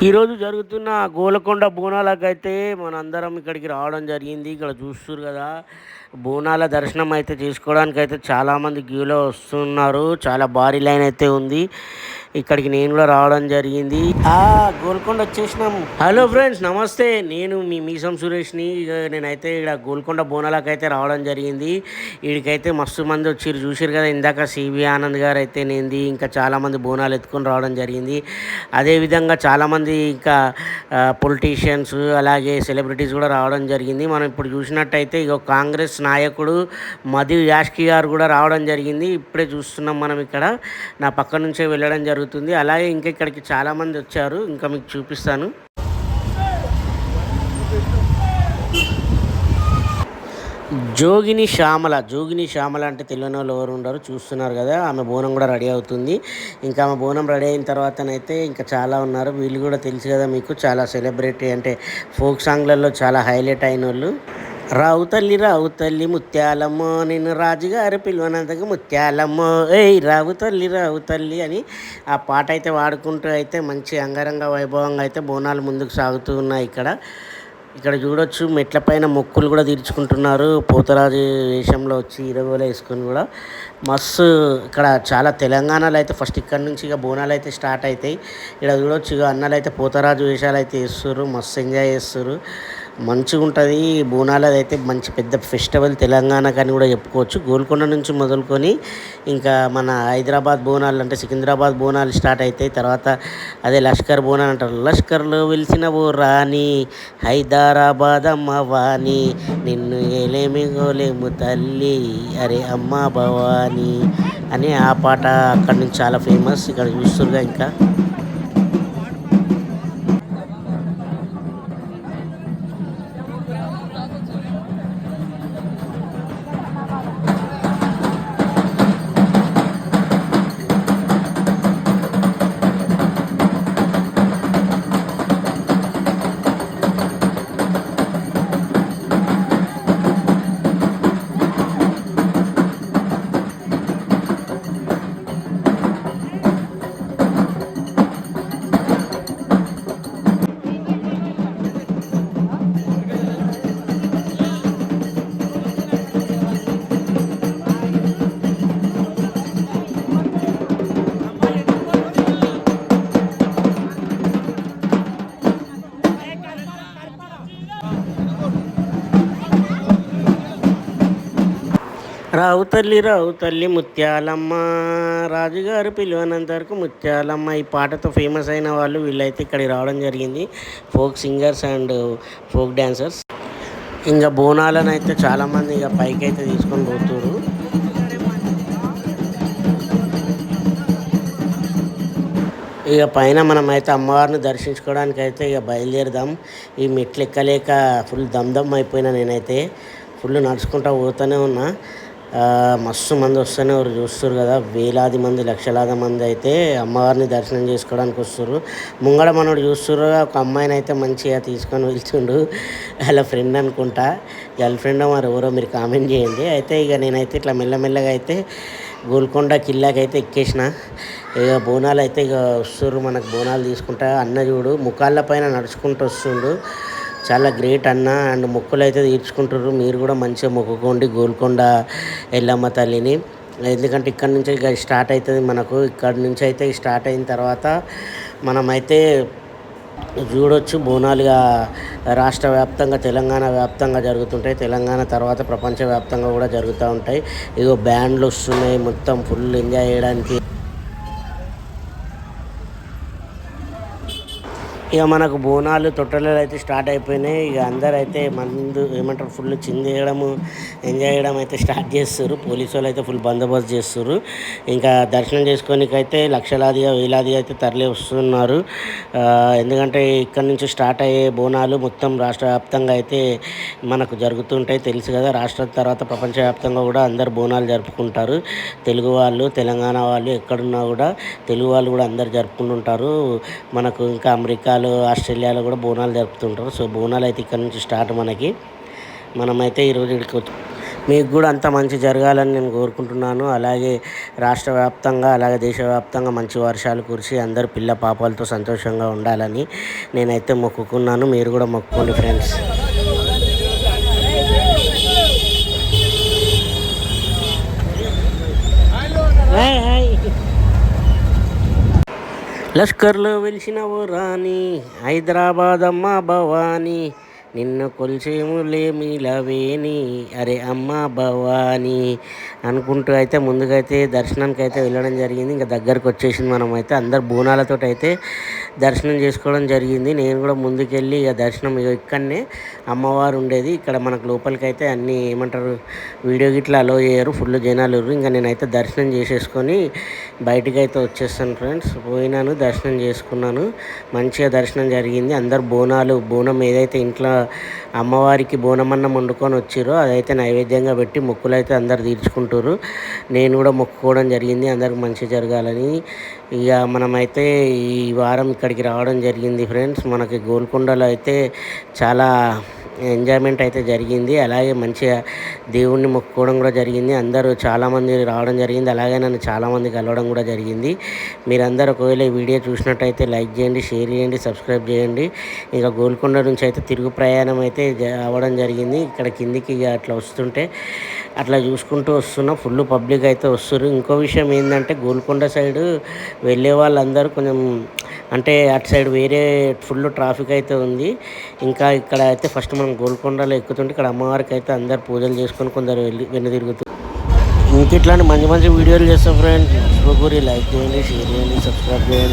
ఈరోజు జరుగుతున్న గోలకొండ బోనాలకైతే మనందరం ఇక్కడికి రావడం జరిగింది. ఇక్కడ చూస్తుర్రు కదా, బోనాల దర్శనం అయితే చేసుకోవడానికి అయితే చాలామంది క్యూలో వస్తున్నారు. చాలా భారీ లైన్ అయితే ఉంది. ఇక్కడికి నేను కూడా రావడం జరిగింది. గోల్కొండ వచ్చేసినాం. హలో ఫ్రెండ్స్, నమస్తే. నేను మీ మీసం సురేష్ని. నేనైతే ఇక్కడ గోల్కొండ బోనాలకైతే రావడం జరిగింది. వీడికైతే మస్తు మంది వచ్చారు, చూసారు కదా. ఇందాక సివి ఆనంద్ గారు అయితే నేంది ఇంకా చాలామంది బోనాలు ఎత్తుకొని రావడం జరిగింది. అదేవిధంగా చాలామంది ఇంకా పొలిటీషియన్స్ అలాగే సెలబ్రిటీస్ కూడా రావడం జరిగింది. మనం ఇప్పుడు చూసినట్టయితే ఇక కాంగ్రెస్ నాయకుడు మధు యాష్కి గారు కూడా రావడం జరిగింది. ఇప్పుడే చూస్తున్నాం మనం ఇక్కడ. నా పక్క నుంచే వెళ్ళడం జరుగుతుంది. అలాగే ఇంకా ఇక్కడికి చాలామంది వచ్చారు, ఇంకా మీకు చూపిస్తాను. జోగిని శ్యామల అంటే తెలియని వాళ్ళు ఎవరు ఉండరు, చూస్తున్నారు కదా. ఆమె బోనం కూడా రెడీ అవుతుంది. ఇంకా ఆమె బోనం రెడీ అయిన తర్వాతనైతే ఇంకా చాలా ఉన్నారు. వీళ్ళు కూడా తెలుసు కదా మీకు, చాలా సెలబ్రిటీ అంటే ఫోక్ సాంగ్లలో చాలా హైలైట్ అయిన వాళ్ళు. రావు తల్లి ముత్యాలమ్మ, నేను రాజుగారు పిలువనంతగా ముత్యాలమ్మ, ఏయ్ రావు తల్లి అని ఆ పాట అయితే వాడుకుంటూ అయితే మంచి అంగరంగ వైభవంగా అయితే బోనాలు ముందుకు సాగుతూ ఉన్నాయి. ఇక్కడ చూడొచ్చు, మెట్ల పైన మొక్కులు కూడా తీర్చుకుంటున్నారు. పోతరాజు వేషంలో వచ్చి ఇరగోలు వేసుకొని కూడా మస్తు. ఇక్కడ చాలా తెలంగాణలో అయితే ఫస్ట్ ఇక్కడ నుంచి ఇక బోనాలు అయితే స్టార్ట్ అవుతాయి. ఇక్కడ చూడొచ్చు, ఇక అన్నలు అయితే పోతరాజు వేషాలు అయితే వేస్తారు, మస్తు ఎంజాయ్ చేస్తారు. మంచిగా ఉంటుంది. బోనాలు అయితే మంచి పెద్ద ఫెస్టివల్ తెలంగాణకు అని కూడా చెప్పుకోవచ్చు. గోల్కొండ నుంచి మొదలుకొని ఇంకా మన హైదరాబాద్ బోనాలు అంటే సికింద్రాబాద్ బోనాలు స్టార్ట్ అవుతాయి. తర్వాత అదే లష్కర్ బోనాలు అంటారు. లష్కర్లో వెలిసిన ఓ రాణి, హైదరాబాద్ అమ్మ వాణి, నిన్ను ఏలేమి గోలేము తల్లి, అరే అమ్మ భవాని అని ఆ పాట అక్కడి నుంచి చాలా ఫేమస్. ఇక్కడ చూస్తురుగా ఇంకా రావు తల్లి ముత్యాలమ్మ, రాజుగారు పిలువనంత వరకు ముత్యాలమ్మ. ఈ పాటతో ఫేమస్ అయిన వాళ్ళు వీళ్ళైతే ఇక్కడికి రావడం జరిగింది. Folk singers and folk dancers. ఇంకా బోనాలను అయితే చాలామంది ఇక పైకి అయితే తీసుకొని పోతున్నారు. ఇక పైన మనం అయితే అమ్మవారిని దర్శించుకోవడానికి అయితే ఇక బయలుదేరదాం. ఈ మెట్లు ఎక్కలేక ఫుల్ దమ్ అయిపోయినా. నేనైతే ఫుల్ నడుచుకుంటూ పోతూనే ఉన్నా. మస్తు మంది వస్తూనే ఎవరు చూస్తారు కదా, వేలాది మంది లక్షలాది మంది అయితే అమ్మవారిని దర్శనం చేసుకోవడానికి వస్తారు. ముంగడ మనోడు చూస్తారు, ఒక అమ్మాయిని అయితే మంచిగా తీసుకొని వెళ్తుండు. వాళ్ళ ఫ్రెండ్ అనుకుంటా, గర్ల్ ఫ్రెండ్ మరి ఎవరో మీరు కామెంట్ చేయండి. అయితే ఇక నేనైతే ఇట్లా మెల్లమెల్లగా అయితే గోల్కొండ కిల్లాకి అయితే ఎక్కేసిన. ఇక బోనాలు అయితే ఇక వస్తుర్రు, మనకు బోనాలు తీసుకుంటా. అన్న చూడు ముఖాళ్ళ పైన నడుచుకుంటూ వస్తుండు, చాలా గ్రేట్ అన్న. అండ్ మొక్కులు అయితే తీర్చుకుంటారు. మీరు కూడా మంచిగా మొక్కుకోండి గోల్కొండ ఎల్లమ్మ తల్లిని. ఎందుకంటే ఇక్కడ నుంచి ఇక స్టార్ట్ అవుతుంది మనకు. ఇక్కడ నుంచి అయితే స్టార్ట్ అయిన తర్వాత మనమైతే చూడొచ్చు బోనాలుగా రాష్ట్ర వ్యాప్తంగా తెలంగాణ వ్యాప్తంగా జరుగుతుంటాయి. తెలంగాణ తర్వాత ప్రపంచవ్యాప్తంగా కూడా జరుగుతూ ఉంటాయి. ఇగో బ్యాండ్లు వస్తున్నాయి, మొత్తం ఫుల్ ఎంజాయ్ చేయడానికి. ఇక మనకు బోనాలు తొట్టెలు అయితే స్టార్ట్ అయిపోయినాయి. ఇక అందరూ అయితే మందు ఏమంటారు ఫుల్ చిందేయడము ఎంజాయ్ చేయడం అయితే స్టార్ట్ చేస్తారు. పోలీసు వాళ్ళు అయితే ఫుల్ బందోబస్తు చేస్తారు. ఇంకా దర్శనం చేసుకోనికైతే లక్షలాదిగా వేలాదిగా అయితే తరలి వస్తున్నారు. ఎందుకంటే ఇక్కడ నుంచి స్టార్ట్ అయ్యే బోనాలు మొత్తం రాష్ట్ర వ్యాప్తంగా అయితే మనకు జరుగుతుంటాయి. తెలుసు కదా, రాష్ట్రం తర్వాత ప్రపంచవ్యాప్తంగా కూడా అందరు బోనాలు జరుపుకుంటారు. తెలుగు వాళ్ళు, తెలంగాణ వాళ్ళు ఎక్కడున్నా కూడా తెలుగు వాళ్ళు కూడా అందరు జరుపుకుంటుంటారు. మనకు ఇంకా అమెరికాలో, ఆస్ట్రేలియాలో కూడా బోనాలు జరుపుతుంటారు. సో బోనాలు అయితే ఇక్కడ నుంచి స్టార్ట్ మనమైతే ఈరోజు ఇక్కడికి మీకు కూడా అంత మంచి జరగాలని నేను కోరుకుంటున్నాను. అలాగే రాష్ట్ర వ్యాప్తంగా అలాగే దేశవ్యాప్తంగా మంచి వర్షాలు కురిసి అందరూ పిల్ల పాపాలతో సంతోషంగా ఉండాలని నేనైతే మొక్కుకున్నాను. మీరు కూడా మొక్కుకోండి ఫ్రెండ్స్. Hi hi. లష్కర్లో వెలిసిన ఓ రాణి, హైదరాబాద్ అమ్మ భవానీ, నిన్ను కొలిచేములేమిలవేని, అరే అమ్మ భవానీ అనుకుంటూ అయితే ముందుకైతే దర్శనానికి అయితే వెళ్ళడం జరిగింది. ఇంకా దగ్గరకు వచ్చేసింది. మనం అయితే అందరు బోనాలతో అయితే దర్శనం చేసుకోవడం జరిగింది. నేను కూడా ముందుకెళ్ళి ఇక దర్శనం ఇక్కడనే అమ్మవారు ఉండేది. ఇక్కడ మనకు లోపలికి అయితే అన్నీ ఏమంటారు వీడియో గిట్లా అలో చేయరు, ఫుల్ జనాలు. ఇంకా నేనైతే దర్శనం చేసేసుకొని బయటికి అయితే వచ్చేస్తాను ఫ్రెండ్స్. పోయినాను, దర్శనం చేసుకున్నాను. మంచిగా దర్శనం జరిగింది. అందరు బోనం ఏదైతే ఇంట్లో అమ్మవారికి బోనమన్నం వండుకొని వచ్చిరో అదైతే నైవేద్యంగా పెట్టి మొక్కులు అయితే అందరు తీర్చుకుంటారు. నేను కూడా మొక్కుకోవడం జరిగింది అందరికి మంచి జరగాలని. ఇక మనమైతే ఈ వారం ఇక్కడికి రావడం జరిగింది ఫ్రెండ్స్. మనకి గోల్కొండలో అయితే చాలా ఎంజాయ్మెంట్ అయితే జరిగింది. అలాగే మంచిగా దేవుణ్ణి మొక్కుకోవడం కూడా జరిగింది. అందరూ చాలామంది రావడం జరిగింది. అలాగే నన్ను చాలామంది కలవడం కూడా జరిగింది. మీరందరూ ఒకవేళ ఈ వీడియో చూసినట్టయితే లైక్ చేయండి, షేర్ చేయండి, సబ్స్క్రైబ్ చేయండి. ఇక గోల్కొండ నుంచి అయితే తిరుగు ప్రయాణం అయితే అవ్వడం జరిగింది. ఇక్కడ కిందికి ఇక అట్లా వస్తుంటే అట్లా చూసుకుంటూ వస్తున్నా. ఫుల్ పబ్లిక్ అయితే వస్తున్నారు. ఇంకో విషయం ఏంటంటే గోల్కొండ సైడు వెళ్ళే వాళ్ళందరూ కొంచెం అంటే అటు సైడ్ వేరే ఫుల్ ట్రాఫిక్ అయితే ఉంది. ఇంకా ఇక్కడ అయితే ఫస్ట్ మనం గోల్కొండలో ఎక్కుతుంటే ఇక్కడ అమ్మవారికి అయితే అందరు పూజలు చేసుకొని కొందరు వెన్ను ఇంక ఇట్లాంటి మంచి మంచి వీడియోలు చేస్తాం ఫ్రెండ్స్. లైక్ చేయండి, షేర్ చేయండి, సబ్స్క్రైబ్ చేయండి.